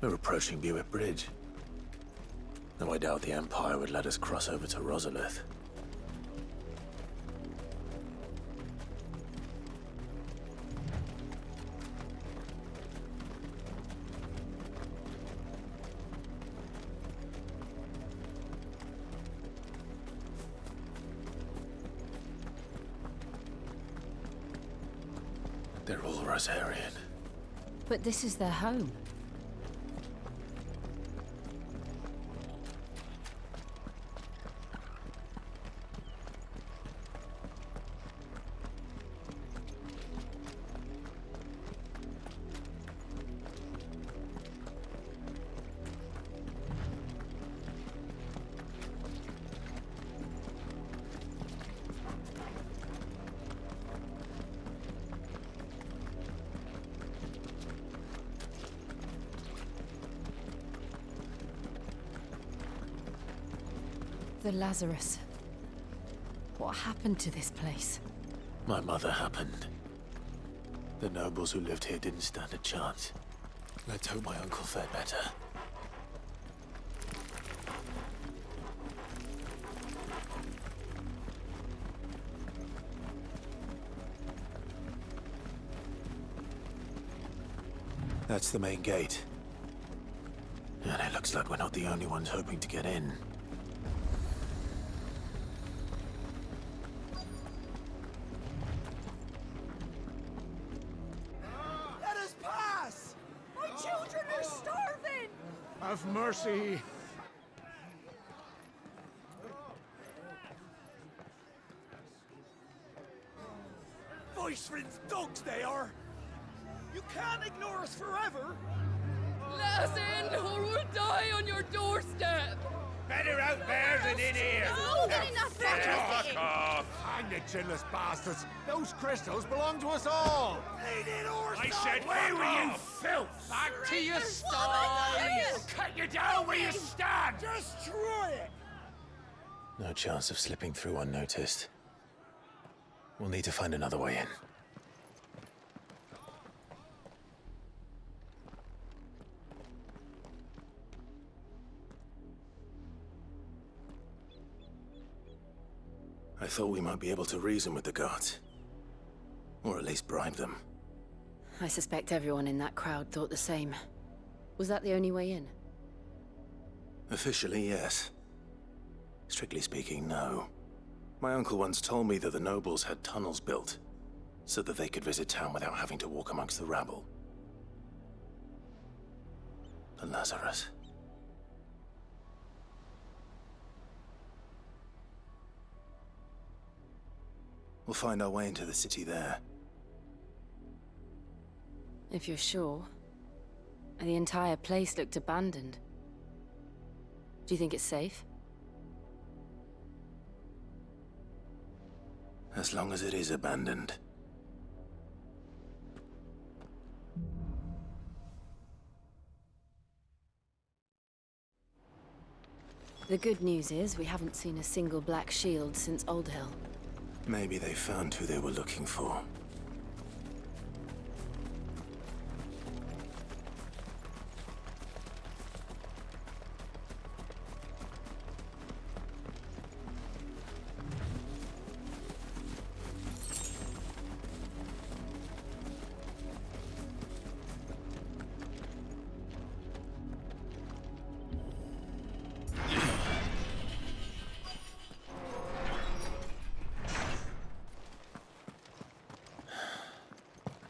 We're approaching Buick Bridge. Though I doubt the Empire would let us cross over to Rosalith. They're all Rosarian. But this is their home. The Lazarus. What happened to this place? My mother happened. The nobles who lived here didn't stand a chance. Let's hope my uncle fared better. That's the main gate. And it looks like we're not the only ones hoping to get in. Have mercy. Viceroy's dogs they are! You can't ignore us forever! Let us in, or we'll die on your doorstep! Better out there than in here. No, get enough Fuck off! Hang the chinless bastards. Those crystals belong to us all. Bleeding horse! I said, where were you, filth? Back to your sties! Cut you down where you stand! Destroy it! No chance of slipping through unnoticed. We'll need to find another way in. I thought we might be able to reason with the guards. Or at least bribe them. I suspect everyone in that crowd thought the same. Was that the only way in? Officially, yes. Strictly speaking, no. My uncle once told me that the nobles had tunnels built, so that they could visit town without having to walk amongst the rabble. The Lazarus. We'll find our way into the city there. If you're sure. The entire place looked abandoned. Do you think it's safe? As long as it is abandoned. The good news is we haven't seen a single black shield since Old Hill. Maybe they found who they were looking for.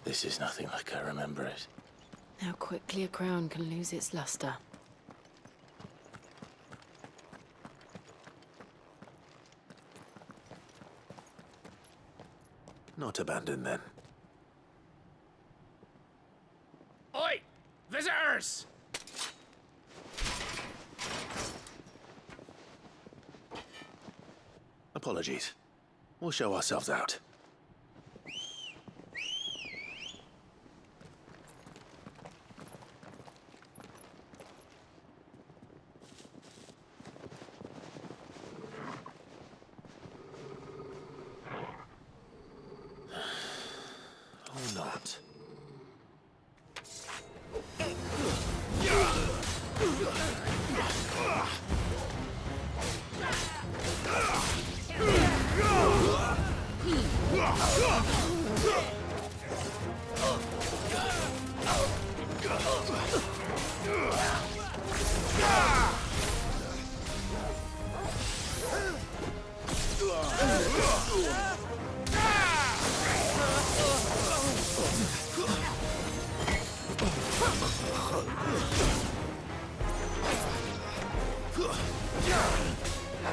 This is nothing like I remember it. How quickly a crown can lose its luster. Not abandoned, then. Oi! Visitors! Apologies. We'll show ourselves out. Or not.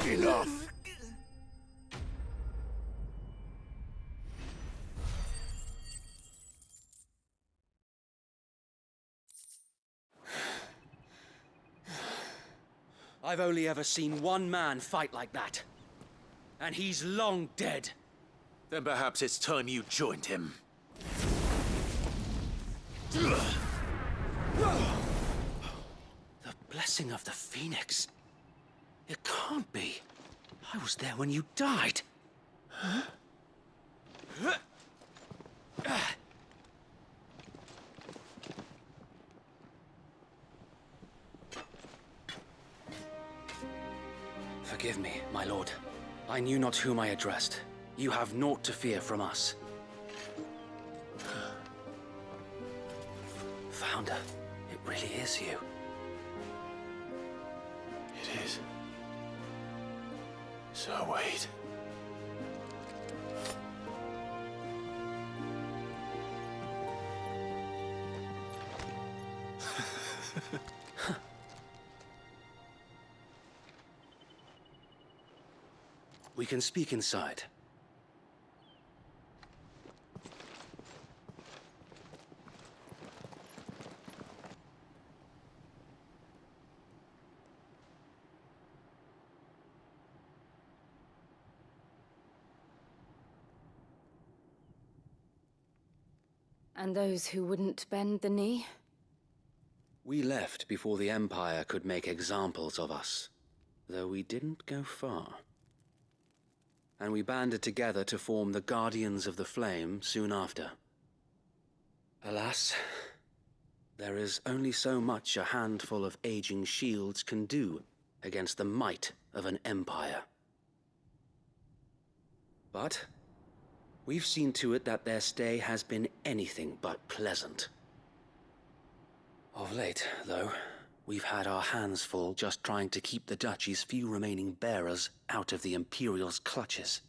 Enough! I've only ever seen one man fight like that. And he's long dead. Then perhaps it's time you joined him. The blessing of the Phoenix. It can't be. I was there when you died. Huh? Forgive me, my lord. I knew not whom I addressed. You have naught to fear from us. Founder, it really is you. It is. So wait. We can speak inside. And those who wouldn't bend the knee? We left before the Empire could make examples of us, though we didn't go far. And we banded together to form the Guardians of the Flame soon after. Alas, there is only so much a handful of aging shields can do against the might of an empire. But we've seen to it that their stay has been anything but pleasant. Of late, though, we've had our hands full just trying to keep the Duchy's few remaining bearers out of the Imperial's clutches.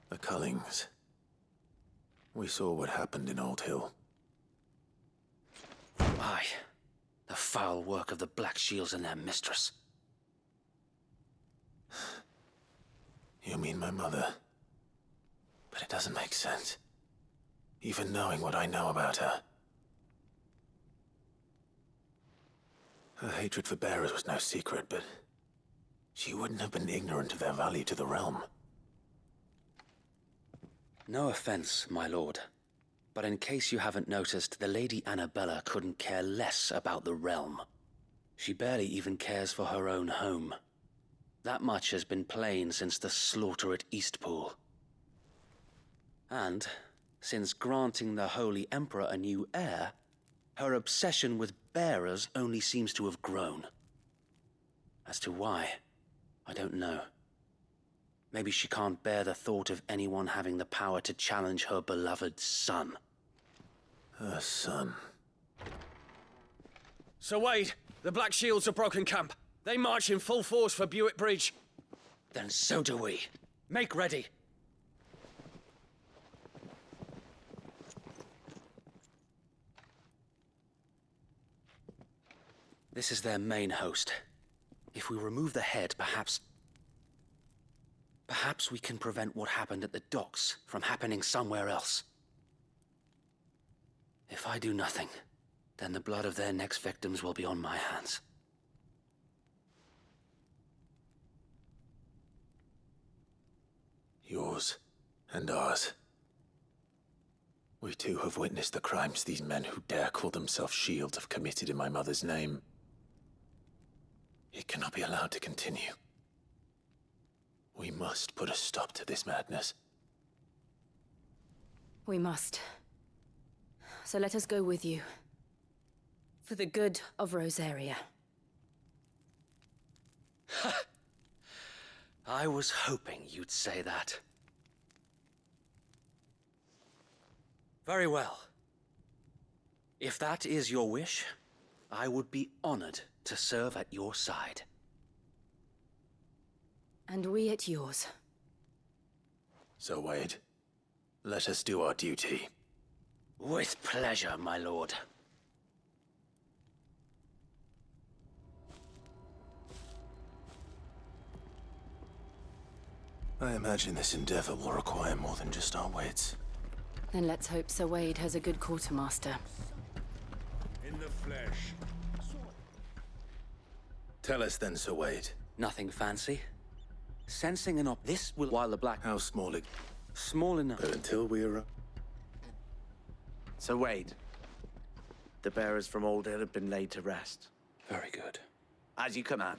The Cullings. We saw what happened in Old Hill. Aye, the foul work of the Black Shields and their mistress. You mean my mother? But it doesn't make sense. Even knowing what I know about her. Her hatred for bearers was no secret, but she wouldn't have been ignorant of their value to the realm. No offense, my lord, but in case you haven't noticed, the Lady Annabella couldn't care less about the realm. She barely even cares for her own home. That much has been plain since the slaughter at Eastpool. And, since granting the Holy Emperor a new heir, her obsession with bearers only seems to have grown. As to why, I don't know. Maybe she can't bear the thought of anyone having the power to challenge her beloved son. Her son. Sir Wade, the Black Shields have broken camp. They march in full force for Buick Bridge. Then so do we. Make ready. This is their main host. If we remove the head, perhaps we can prevent what happened at the docks from happening somewhere else. If I do nothing, then the blood of their next victims will be on my hands. Yours and ours. We too have witnessed the crimes these men who dare call themselves Shield have committed in my mother's name. It cannot be allowed to continue. We must put a stop to this madness. We must. So let us go with you. For the good of Rosaria. I was hoping you'd say that. Very well. If that is your wish, I would be honored to serve at your side. And we at yours. So, Wade, let us do our duty. With pleasure, my lord. I imagine this endeavor will require more than just our wits. Then let's hope Sir Wade has a good quartermaster. In the flesh. Tell us then, Sir Wade. Nothing fancy. Sensing an this will while the black... How small it... Small enough. But until we arrive... Sir Wade, the bearers from Oldale have been laid to rest. Very good. As you command.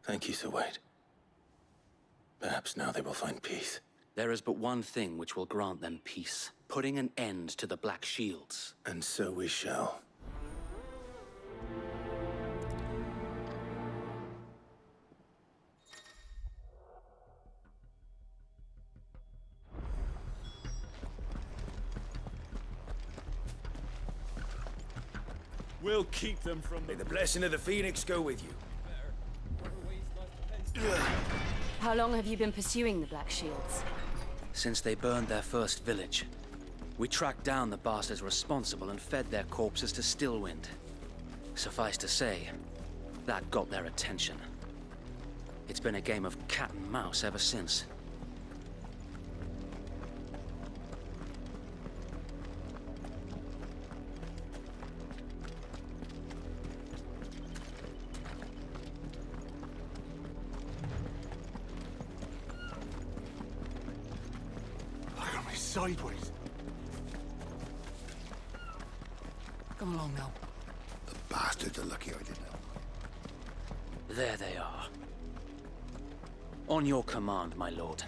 Thank you, Sir Wade. Perhaps now they will find peace. There is but one thing which will grant them peace. Putting an end to the Black Shields. And so we shall. We'll keep them from the... May the blessing of the Phoenix go with you. How long have you been pursuing the Black Shields? Since they burned their first village, we tracked down the bastards responsible and fed their corpses to Stillwind. Suffice to say, that got their attention. It's been a game of cat and mouse ever since. Sideways. Come along now. The bastards are lucky I didn't. There they are. On your command, my lord.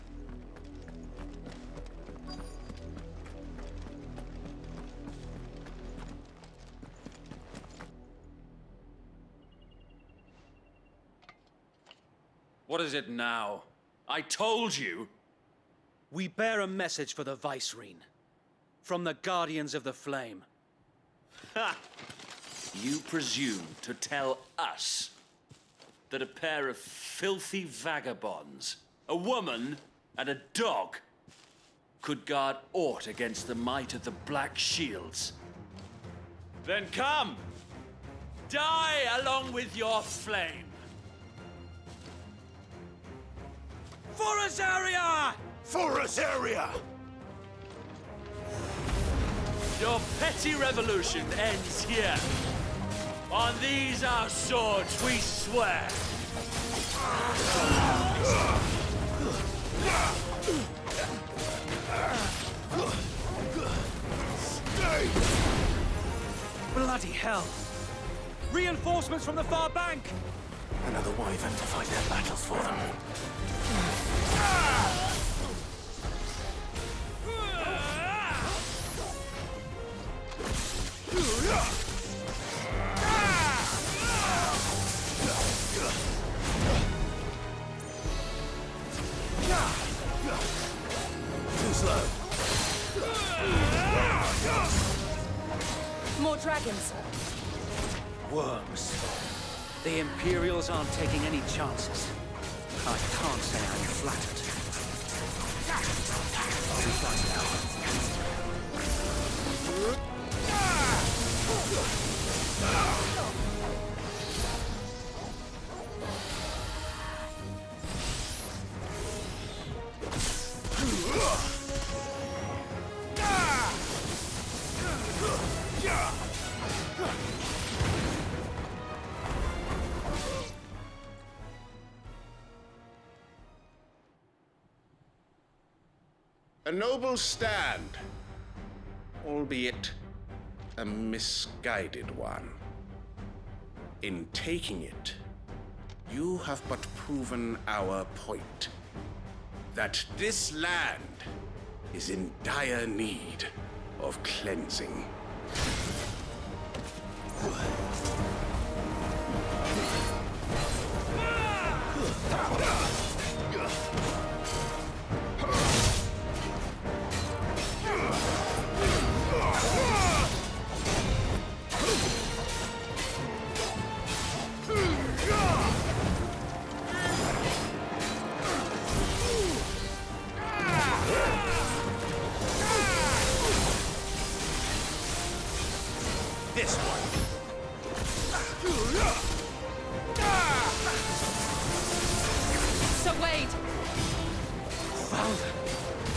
What is it now? I told you! We bear a message for the Vicereine. From the Guardians of the Flame. Ha! You presume to tell us that a pair of filthy vagabonds, a woman and a dog, could guard aught against the might of the Black Shields? Then come! Die along with your flame! For Azaria! For us area! Your petty revolution ends here. On these our swords we swear. Bloody hell! Reinforcements from the far bank! Another wyvern to fight their battles for them. Too slow. More dragons! Worms. The Imperials aren't taking any chances. I can't say I'm flattered. I'll be fine now. A noble stand, albeit a misguided one. In taking it, you have but proven our point, that this land is in dire need of cleansing.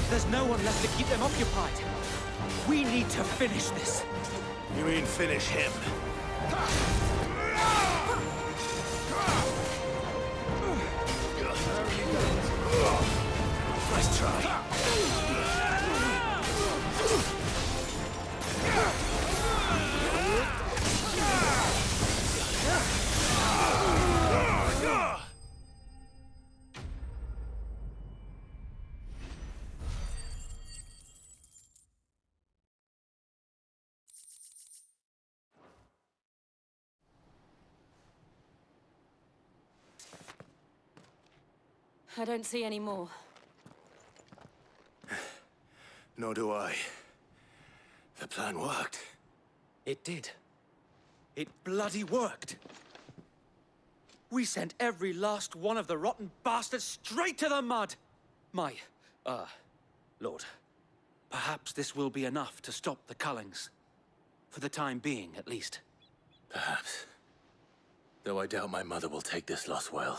There's no one left to keep them occupied. We need to finish this. You mean finish him? Nice try. I don't see any more. Nor do I. The plan worked. It did. It bloody worked. We sent every last one of the rotten bastards straight to the mud! Lord, perhaps this will be enough to stop the Cullings. For the time being, at least. Perhaps. Though I doubt my mother will take this loss well.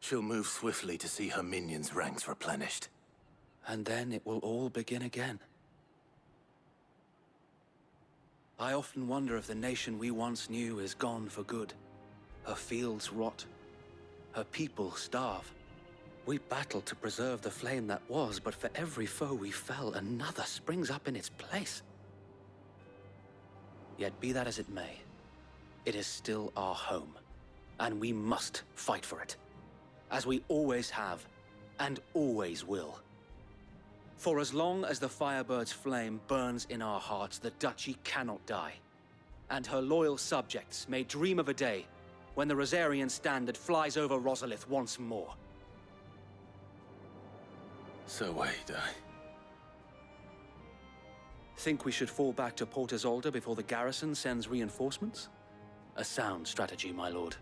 She'll move swiftly to see her minions' ranks replenished. And then it will all begin again. I often wonder if the nation we once knew is gone for good. Her fields rot. Her people starve. We battled to preserve the flame that was, but for every foe we fell, another springs up in its place. Yet be that as it may, it is still our home, and we must fight for it. As we always have, and always will. For as long as the Firebird's flame burns in our hearts, the Duchy cannot die. And her loyal subjects may dream of a day when the Rosarian standard flies over Rosalith once more. So wait, Think we should fall back to Port Isolde before the garrison sends reinforcements? A sound strategy, my lord.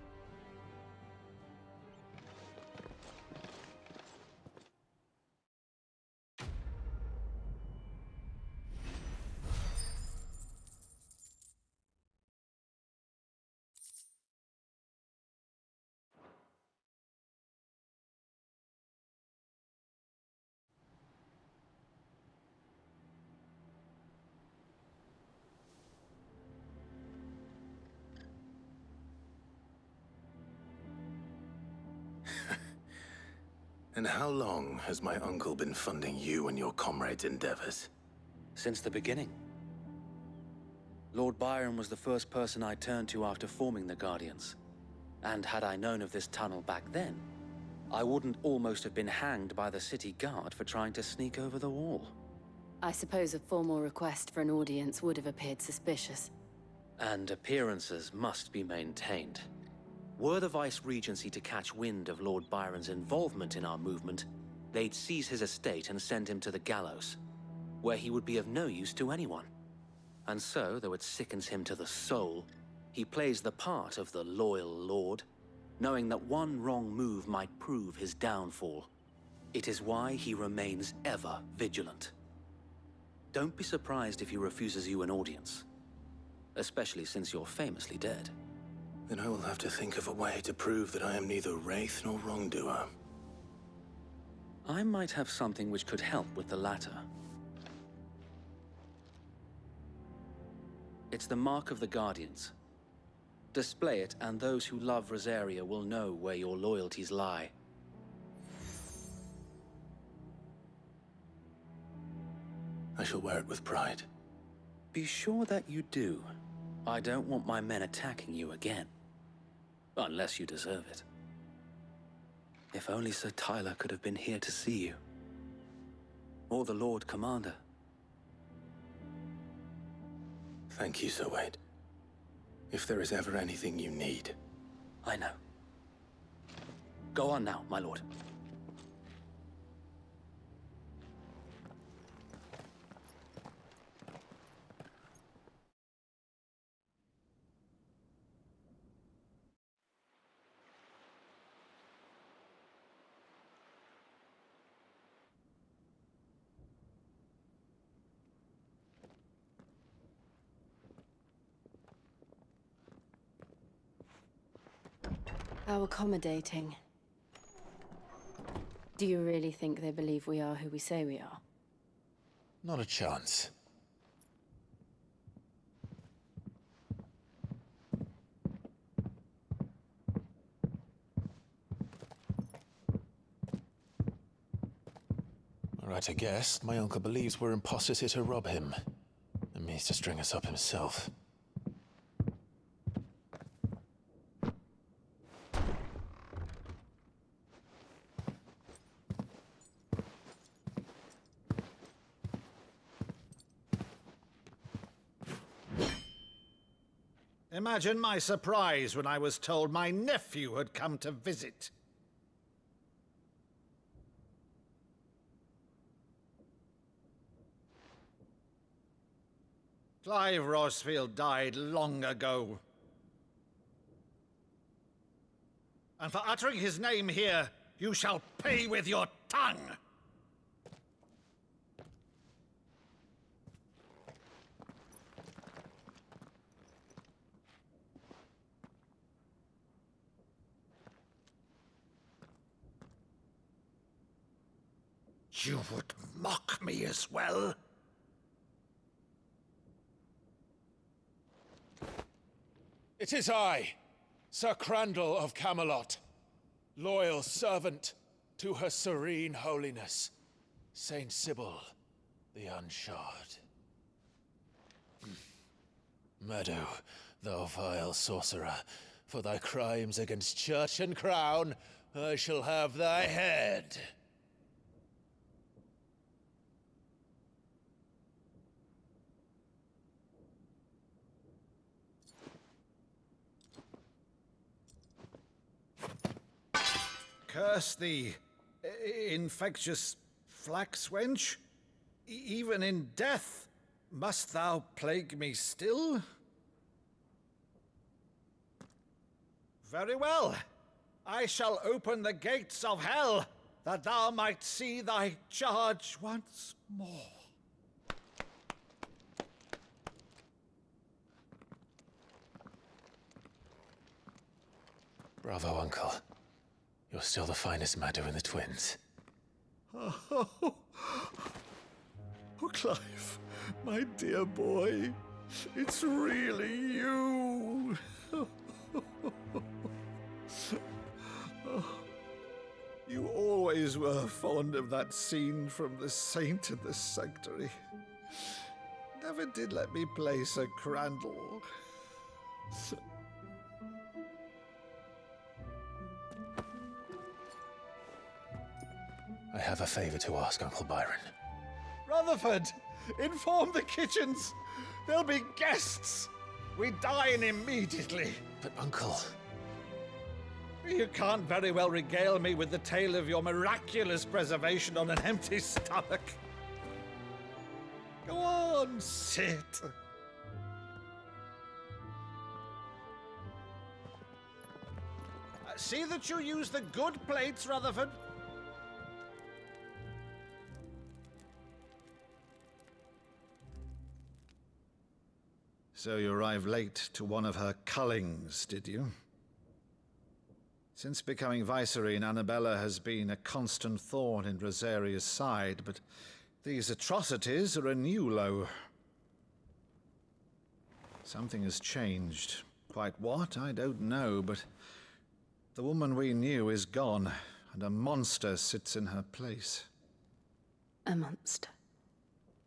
And how long has my uncle been funding you and your comrades' endeavors? Since the beginning. Lord Byron was the first person I turned to after forming the Guardians. And had I known of this tunnel back then, I wouldn't almost have been hanged by the city guard for trying to sneak over the wall. I suppose a formal request for an audience would have appeared suspicious. And appearances must be maintained. Were the Vice-Regency to catch wind of Lord Byron's involvement in our movement, they'd seize his estate and send him to the gallows, where he would be of no use to anyone. And so, though it sickens him to the soul, he plays the part of the loyal lord, knowing that one wrong move might prove his downfall. It is why he remains ever vigilant. Don't be surprised if he refuses you an audience, especially since you're famously dead. Then I will have to think of a way to prove that I am neither wraith nor wrongdoer. I might have something which could help with the latter. It's the mark of the Guardians. Display it, and those who love Rosaria will know where your loyalties lie. I shall wear it with pride. Be sure that you do. I don't want my men attacking you again. Unless you deserve it. If only Sir Tyler could have been here to see you. Or the Lord Commander. Thank you, Sir Wade. If there is ever anything you need. I know. Go on now, my lord. How accommodating. Do you really think they believe we are who we say we are? Not a chance. Right, I guess. My uncle believes we're imposters here to rob him. And means to string us up himself. Imagine my surprise when I was told my nephew had come to visit. Clive Rosfield died long ago. And for uttering his name here, you shall pay with your tongue! You would mock me as well? It is I, Sir Crandall of Camelot, loyal servant to Her Serene Holiness, Saint Sybil the Unshod. Meadow, thou vile sorcerer, for thy crimes against church and crown, I shall have thy head. Curse thee, infectious flax wench. Even in death, must thou plague me still? Very well. I shall open the gates of hell, that thou might see thy charge once more. Bravo, Uncle. You're still the finest Meadow in the twins. Oh, Clive, my dear boy, it's really you. You always were fond of that scene from The Saint in the Sanctuary. Never did let me play Sir Crandall. I have a favor to ask, Uncle Byron. Rutherford, inform the kitchens. There'll be guests. We dine immediately. But, Uncle... You can't very well regale me with the tale of your miraculous preservation on an empty stomach. Go on, sit. See that you use the good plates, Rutherford. So you arrived late to one of her cullings, did you? Since becoming Vicereine, Annabella has been a constant thorn in Rosaria's side, but these atrocities are a new low. Something has changed. Quite what, I don't know, but the woman we knew is gone, and a monster sits in her place. A monster.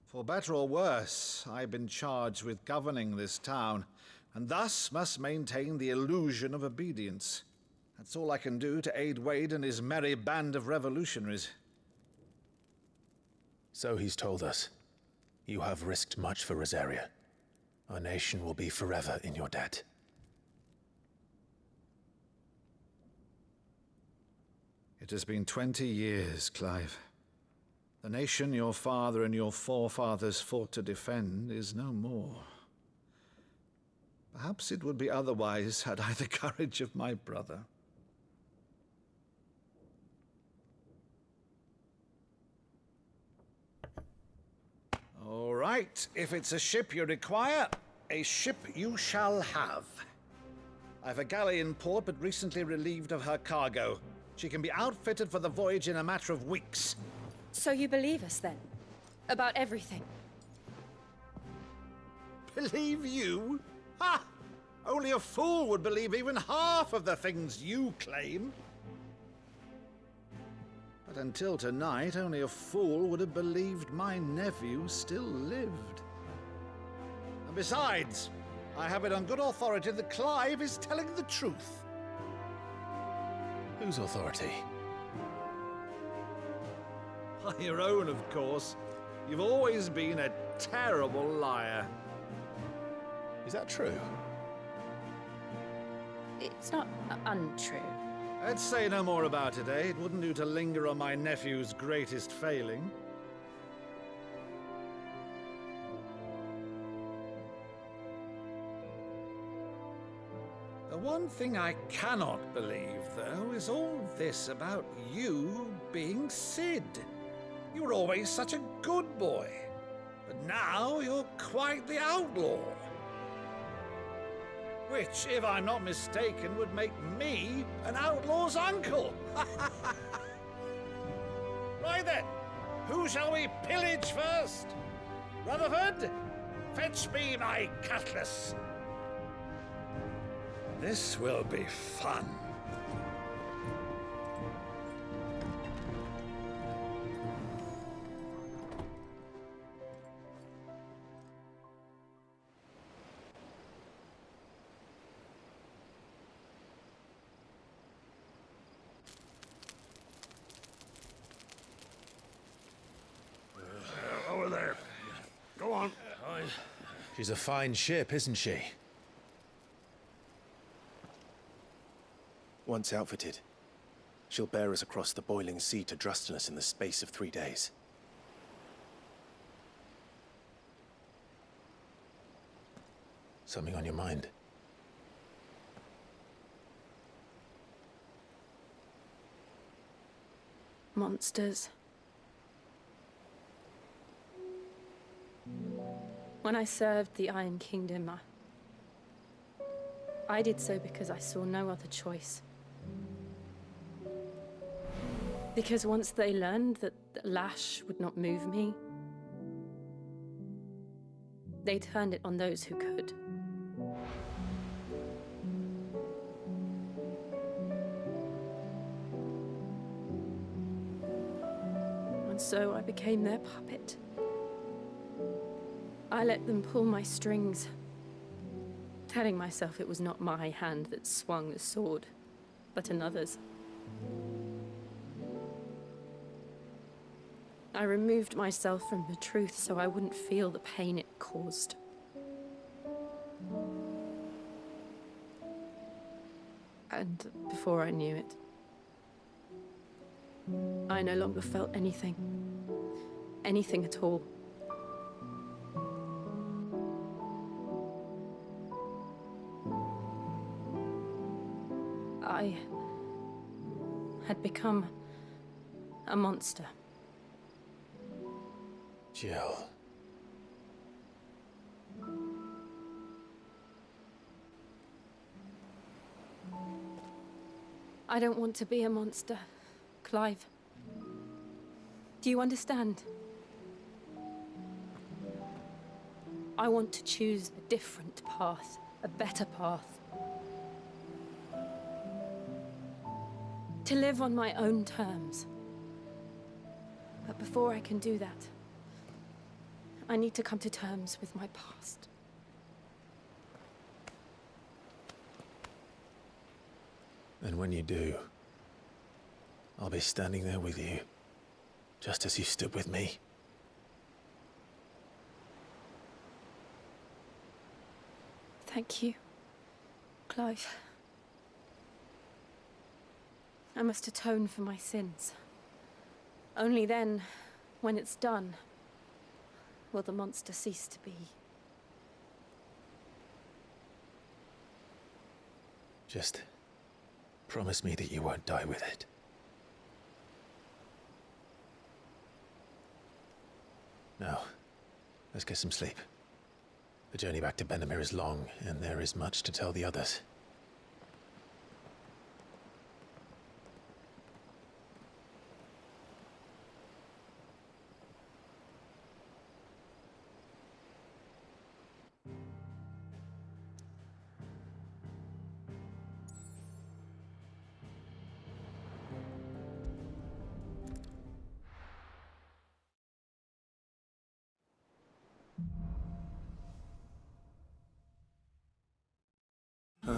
For better or worse, I've been charged with governing this town, and thus must maintain the illusion of obedience. That's all I can do to aid Wade and his merry band of revolutionaries. So he's told us. You have risked much for Rosaria. Our nation will be forever in your debt. It has been 20 years, Clive. The nation your father and your forefathers fought to defend is no more. Perhaps it would be otherwise had I the courage of my brother. All right, if it's a ship you require, a ship you shall have. I've a galley in port, but recently relieved of her cargo. She can be outfitted for the voyage in a matter of weeks. So you believe us, then? About everything. Believe you? Ha! Only a fool would believe even half of the things you claim. But until tonight, only a fool would have believed my nephew still lived. And besides, I have it on good authority that Clive is telling the truth. Whose authority? By your own, of course. You've always been a terrible liar. Is that true? It's not untrue. Let's say no more about it, eh? It wouldn't do to linger on my nephew's greatest failing. The one thing I cannot believe, though, is all this about you being Sid. You were always such a good boy, but now you're quite the outlaw. Which, if I'm not mistaken, would make me an outlaw's uncle. Right then, who shall we pillage first? Rutherford, fetch me my cutlass. This will be fun. Over there. Go on. She's a fine ship, isn't she? Once outfitted, she'll bear us across the boiling sea to Drustinus in the space of 3 days. Something on your mind? Monsters. When I served the Iron Kingdom, I did so because I saw no other choice. Because once they learned that the lash would not move me, they turned it on those who could. And so I became their puppet. I let them pull my strings, telling myself it was not my hand that swung the sword, but another's. I removed myself from the truth so I wouldn't feel the pain it caused. And before I knew it, I no longer felt anything. Anything at all. I had become a monster. Jill. I don't want to be a monster, Clive. Do you understand? I want to choose a different path, a better path. To live on my own terms. But before I can do that, I need to come to terms with my past. And when you do, I'll be standing there with you, just as you stood with me. Thank you, Clive. I must atone for my sins. Only then, when it's done, will the monster cease to be. Just promise me that you won't die with it. Now, let's get some sleep. The journey back to Benamir is long, and there is much to tell the others.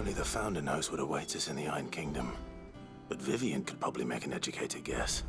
Only the Founder knows what awaits us in the Iron Kingdom. But Vivian could probably make an educated guess.